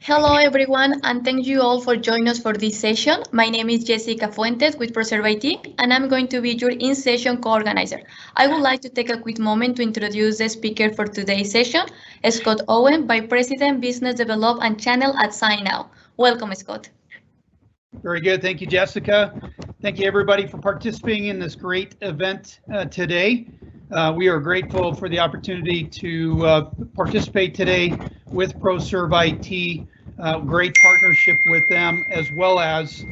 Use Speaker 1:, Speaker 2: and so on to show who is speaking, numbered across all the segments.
Speaker 1: Hello everyone, and thank you all for joining us for this session. My name is Jessica Fuentes with ProServeIT, and I'm going to be your in-session co-organizer. I would like to take a quick moment to introduce the speaker for today's session, Scott Owen, Vice President, Business Development and Channel at SignNow. Welcome, Scott.
Speaker 2: Very good. Thank you, Jessica. Thank you, everybody, for participating in this great event today. We are grateful for the opportunity to participate today with ProServeIT. Great partnership with them as well as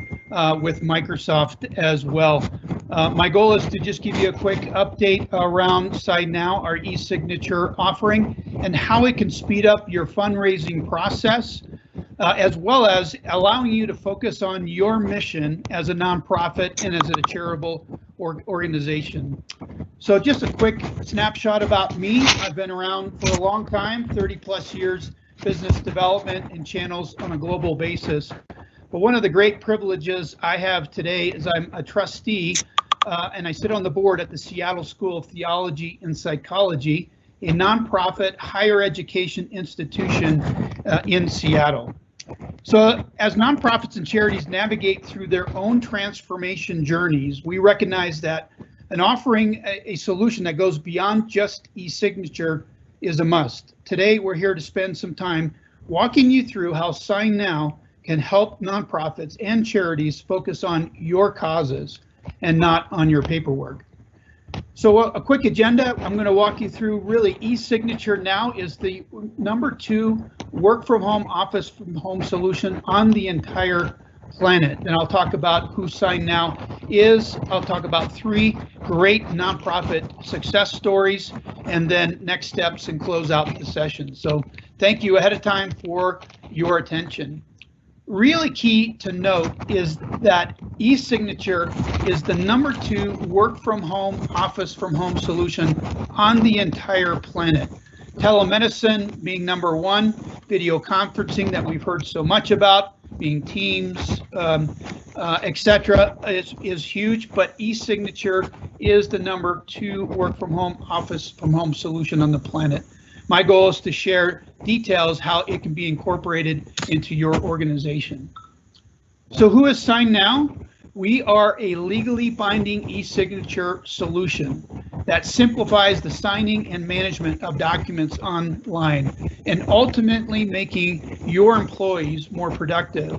Speaker 2: with Microsoft as well. My goal is to just give you a quick update around SignNow, our e-signature offering, and how it can speed up your fundraising process, as well as allowing you to focus on your mission as a nonprofit and as a charitable organization. So just a quick snapshot about me. I've been around for a long time, 30 plus years, business development and channels on a global basis. But one of the great privileges I have today is I'm a trustee and I sit on the board at the Seattle School of Theology and Psychology, a nonprofit higher education institution in Seattle. So as nonprofits and charities navigate through their own transformation journeys, we recognize that offering a solution that goes beyond just e-signature is a must. Today, we're here to spend some time walking you through how SignNow can help nonprofits and charities focus on your causes and not on your paperwork. So a quick agenda, I'm going to walk you through really e-signature now is the #2 work from home, office from home solution on the entire planet. And I'll talk about who SignNow is. I'll talk about 3 great nonprofit success stories and then next steps and close out the session. So thank you ahead of time for your attention. Really key to note is that e-signature is the #2 work from home, office from home solution on the entire planet. Telemedicine being #1, video conferencing that we've heard so much about, being Teams, etc. is huge, but e-signature is the #2 work from home, office from home solution on the planet. My goal is to share details how it can be incorporated into your organization. So who is SignNow? We are a legally binding e-signature solution that simplifies the signing and management of documents online and ultimately making your employees more productive.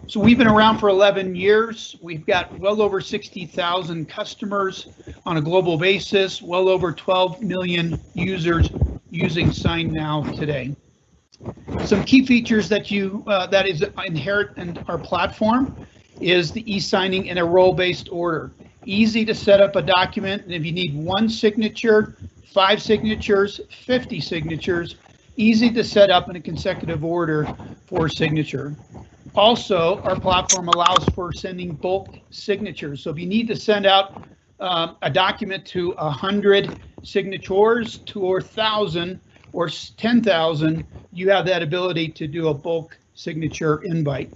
Speaker 2: So we've been around for 11 years. We've got well over 60,000 customers on a global basis, well over 12 million users using SignNow today. Some key features that is inherent in our platform is the e-signing in a role-based order. Easy to set up a document, and if you need 1 signature, 5 signatures, 50 signatures, easy to set up in a consecutive order for signature. Also, our platform allows for sending bulk signatures. So if you need to send out a document to 100 signatures to 1,000 or 10,000, you have that ability to do a bulk signature invite.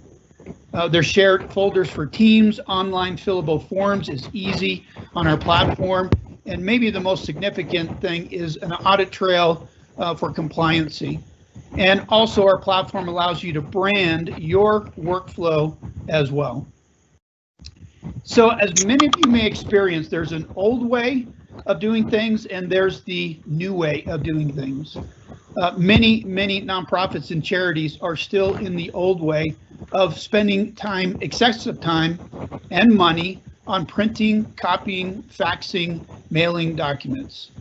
Speaker 2: There's shared folders for teams, online fillable forms is easy on our platform, and maybe the most significant thing is an audit trail for compliancy. And also our platform allows you to brand your workflow as well. So as many of you may experience, there's an old way of doing things and there's the new way of doing things. Many nonprofits and charities are still in the old way of spending time, excessive time and money on printing, copying, faxing, mailing documents.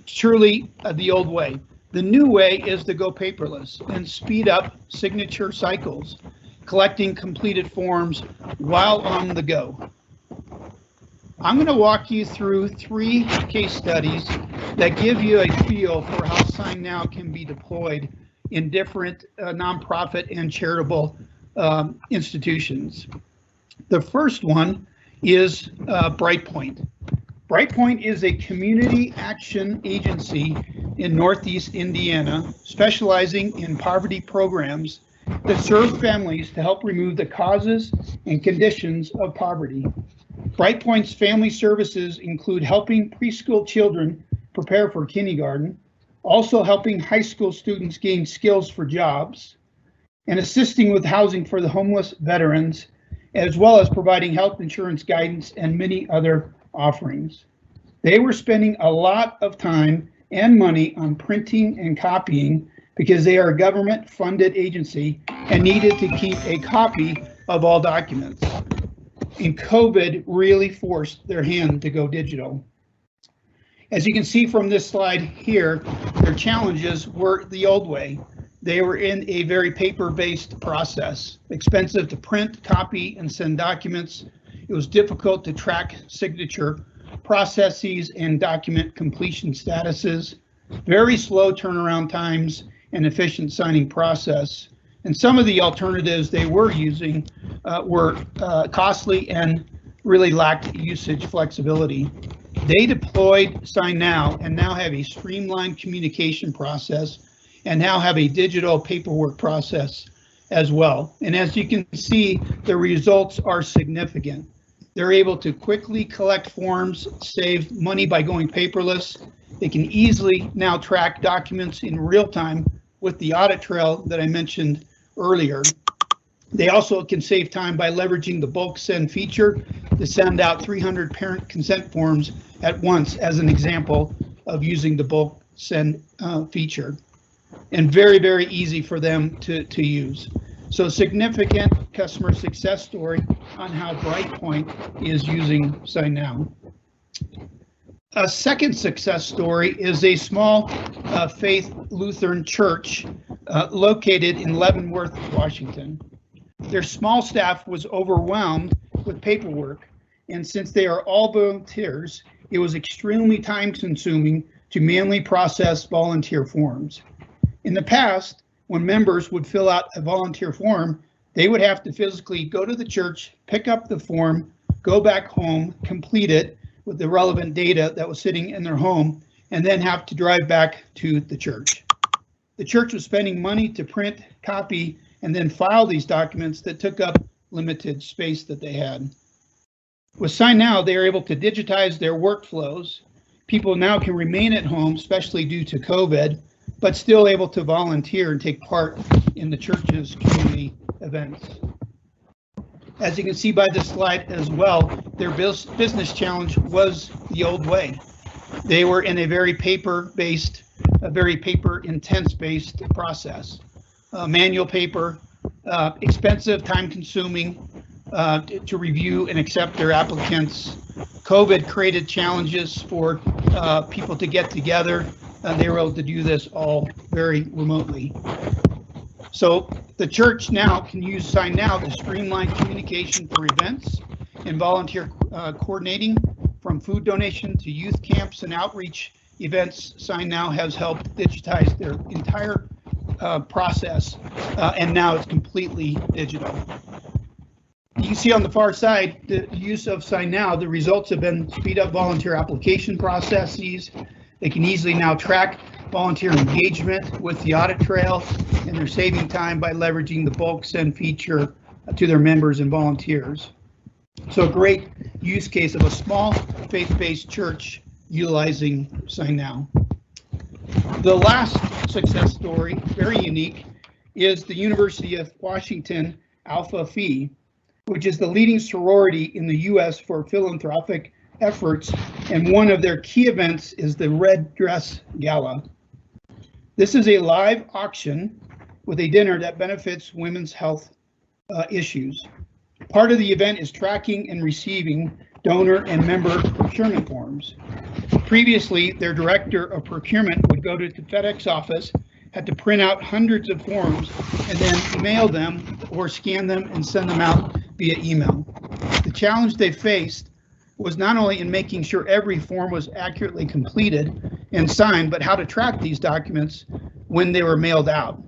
Speaker 2: Truly the old way. The new way is to go paperless and speed up signature cycles, collecting completed forms while on the go. I'm going to walk you through 3 case studies that give you a feel for how SignNow can be deployed in different nonprofit and charitable institutions. The first one is Brightpoint. Brightpoint is a community action agency in Northeast Indiana, specializing in poverty programs that serve families to help remove the causes and conditions of poverty. Brightpoint's family services include helping preschool children prepare for kindergarten, also helping high school students gain skills for jobs, and assisting with housing for the homeless veterans, as well as providing health insurance guidance and many other offerings. They were spending a lot of time and money on printing and copying because they are a government-funded agency and needed to keep a copy of all documents. And COVID really forced their hand to go digital. As you can see from this slide here, their challenges were the old way. They were in a very paper-based process, expensive to print, copy, and send documents. It was difficult to track signature processes and document completion statuses, very slow turnaround times, and efficient signing process. And some of the alternatives they were using were costly and really lacked usage flexibility. They deployed SignNow and now have a streamlined communication process and now have a digital paperwork process as well. And as you can see, the results are significant. They're able to quickly collect forms, save money by going paperless. They can easily now track documents in real time with the audit trail that I mentioned earlier. They also can save time by leveraging the bulk send feature to send out 300 parent consent forms at once, as an example of using the bulk send feature. And very, very easy for them to use. So significant customer success story on how BrightPoint is using SignNow. A second success story is a small faith Lutheran church located in Leavenworth, Washington. Their small staff was overwhelmed with paperwork, and since they are all volunteers, it was extremely time-consuming to manually process volunteer forms. In the past, when members would fill out a volunteer form, they would have to physically go to the church, pick up the form, go back home, complete it with the relevant data that was sitting in their home, and then have to drive back to the church. The church was spending money to print, copy, and then file these documents that took up limited space that they had. With SignNow, they are able to digitize their workflows. People now can remain at home, especially due to COVID, but still able to volunteer and take part in the church's community events. As you can see by this slide as well, their business challenge was the old way. They were in a very paper-based, a very paper-intense-based process. Manual paper, expensive, time-consuming to review and accept their applicants. COVID created challenges for people to get together. They were able to do this all very remotely. So the church now can use SignNow to streamline communication for events and volunteer coordinating, from food donation to youth camps and outreach events. SignNow has helped digitize their entire process, and now it's completely digital. You can see on the far side the use of SignNow. The results have been speed up volunteer application processes. They can easily now track volunteer engagement with the audit trail, and they're saving time by leveraging the bulk send feature to their members and volunteers. So a great use case of a small faith-based church utilizing SignNow. The last success story, very unique, is the University of Washington Alpha Phi, which is the leading sorority in the US for philanthropic efforts, and one of their key events is the Red Dress Gala. This is a live auction with a dinner that benefits women's health issues. Part of the event is tracking and receiving donor and member procurement forms. Previously, their director of procurement would go to the FedEx office, had to print out hundreds of forms, and then mail them or scan them and send them out via email. The challenge they faced was not only in making sure every form was accurately completed and signed, but how to track these documents when they were mailed out.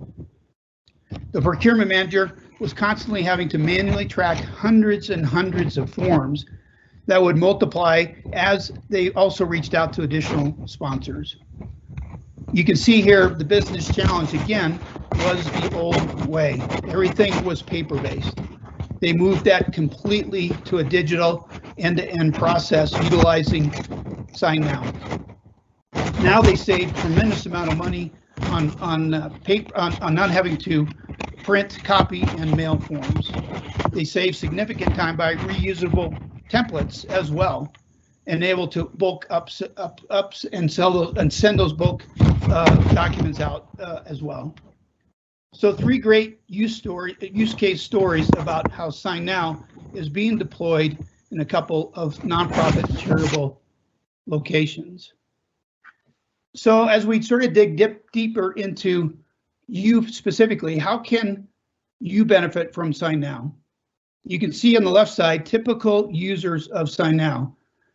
Speaker 2: The procurement manager was constantly having to manually track hundreds and hundreds of forms that would multiply as they also reached out to additional sponsors. You can see here the business challenge again was the old way. Everything was paper-based. They moved that completely to a digital end-to-end process utilizing SignNow. Now they save tremendous amount of money on not having to print, copy, and mail forms. They save significant time by reusable templates as well, and able to bulk ups and send those bulk documents out as well. So 3 great use case stories about how SignNow is being deployed in a couple of nonprofit charitable locations. So as we sort of dig deeper into you specifically, how can you benefit from SignNow? You can see on the left side typical users of SignNow,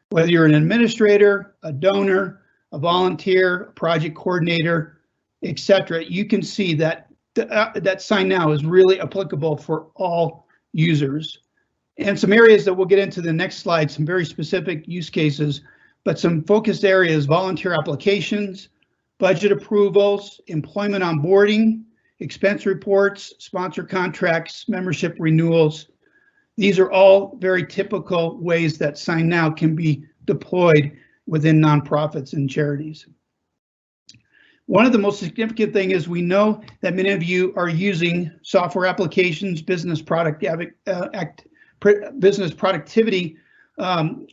Speaker 2: whether you're an administrator, a donor, a volunteer, a project coordinator, etc. You can see that that SignNow is really applicable for all users. And some areas that we'll get into the next slide, some very specific use cases, but some focused areas: volunteer applications, budget approvals, employment onboarding, expense reports, sponsor contracts, membership renewals. These are all very typical ways that SignNow can be deployed within nonprofits and charities. One of the most significant things is we know that many of you are using software applications, business productivity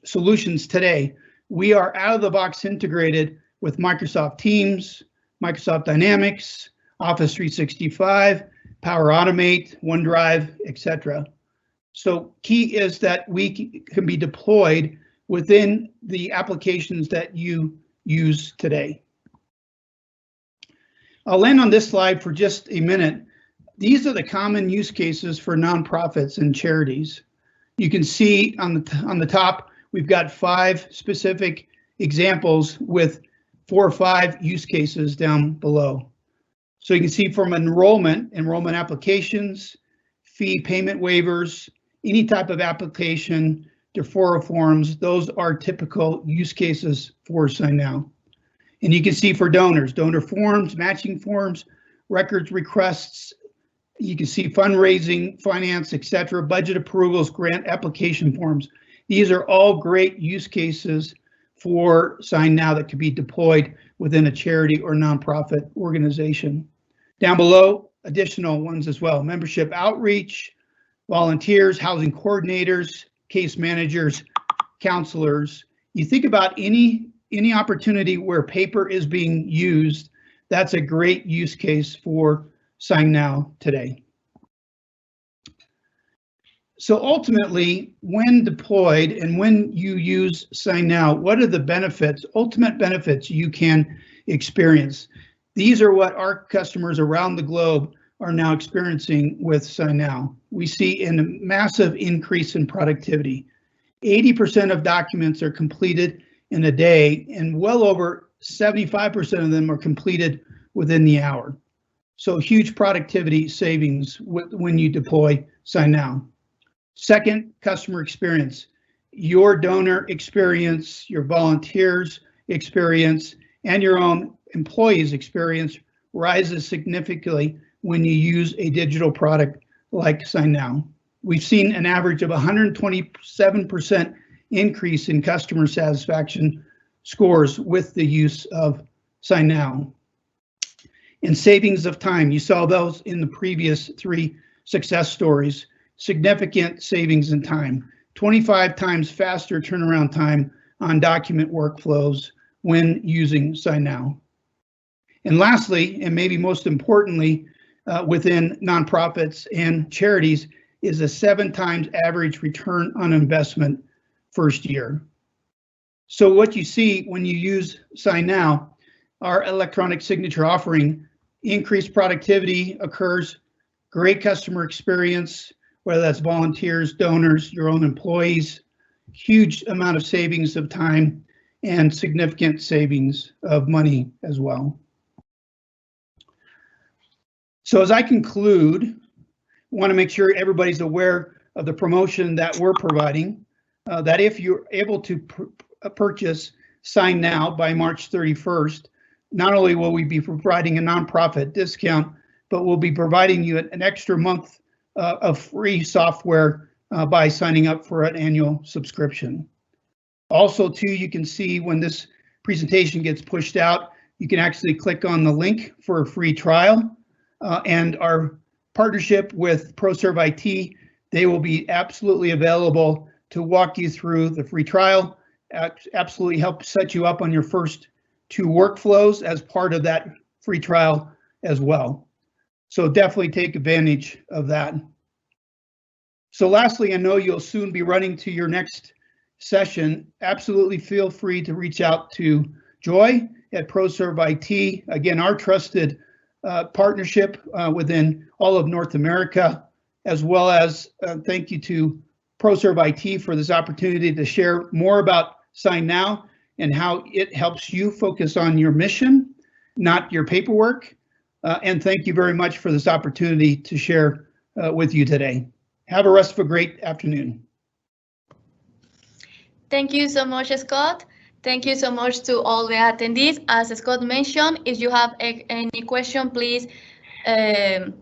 Speaker 2: solutions today. We are out of the box integrated with Microsoft Teams, Microsoft Dynamics, Office 365, Power Automate, OneDrive, etc. So key is that we can be deployed within the applications that you use today. I'll end on this slide for just a minute. These are the common use cases for nonprofits and charities. You can see on the top, we've got 5 specific examples with 4 or 5 use cases down below. So you can see from enrollment applications, fee payment waivers, any type of application, deferral forms, those are typical use cases for SignNow. And you can see for donors, donor forms, matching forms, records requests, you can see fundraising, finance, etc., budget approvals, grant application forms. These are all great use cases for SignNow that could be deployed within a charity or nonprofit organization. Down below, additional ones as well: membership outreach, volunteers, housing coordinators, case managers, counselors. You think about any opportunity where paper is being used, that's a great use case for SignNow today. So ultimately, when deployed and when you use SignNow, what are the benefits, ultimate benefits you can experience? These are what our customers around the globe are now experiencing with SignNow. We see a massive increase in productivity. 80% of documents are completed in a day, and well over 75% of them are completed within the hour. So huge productivity savings when you deploy SignNow. Second, customer experience. Your donor experience, your volunteers experience, and your own employees experience rises significantly when you use a digital product like SignNow. We've seen an average of 127% increase in customer satisfaction scores with the use of SignNow. And savings of time, you saw those in the previous 3 success stories. Significant savings in time, 25 times faster turnaround time on document workflows when using SignNow. And lastly, and maybe most importantly, within nonprofits and charities, is a 7 times average return on investment first year. So what you see when you use SignNow, our electronic signature offering, increased productivity occurs, great customer experience, whether that's volunteers, donors, your own employees, huge amount of savings of time and significant savings of money as well. So as I conclude, I want to make sure everybody's aware of the promotion that we're providing, that if you're able to purchase SignNow by March 31st, not only will we be providing a nonprofit discount, but we'll be providing you an extra month of free software by signing up for an annual subscription. Also, too, you can see when this presentation gets pushed out, you can actually click on the link for a free trial, and our partnership with ProServeIT. They will be absolutely available to walk you through the free trial, absolutely help set you up on your first 2 workflows as part of that free trial as well. So definitely take advantage of that. So lastly, I know you'll soon be running to your next session. Absolutely feel free to reach out to Joy at ProServeIT. Again, our trusted partnership within all of North America, as well as thank you to ProServeIT for this opportunity to share more about SignNow and how it helps you focus on your mission, not your paperwork. And thank you very much for this opportunity to share with you today. Have a rest of a great afternoon.
Speaker 1: Thank you so much, Scott. Thank you so much to all the attendees. As Scott mentioned, if you have any question, please, you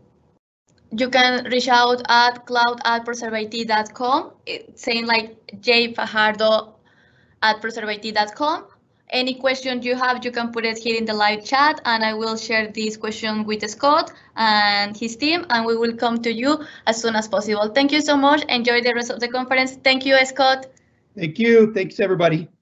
Speaker 1: can reach out at cloud@proserveit.com, saying like jfajardo@proserveit.com. Any question you have, you can put it here in the live chat, and I will share this question with Scott and his team, and we will come to you as soon as possible. Thank you so much. Enjoy the rest of the conference. Thank you, Scott.
Speaker 2: Thank you. Thanks, everybody.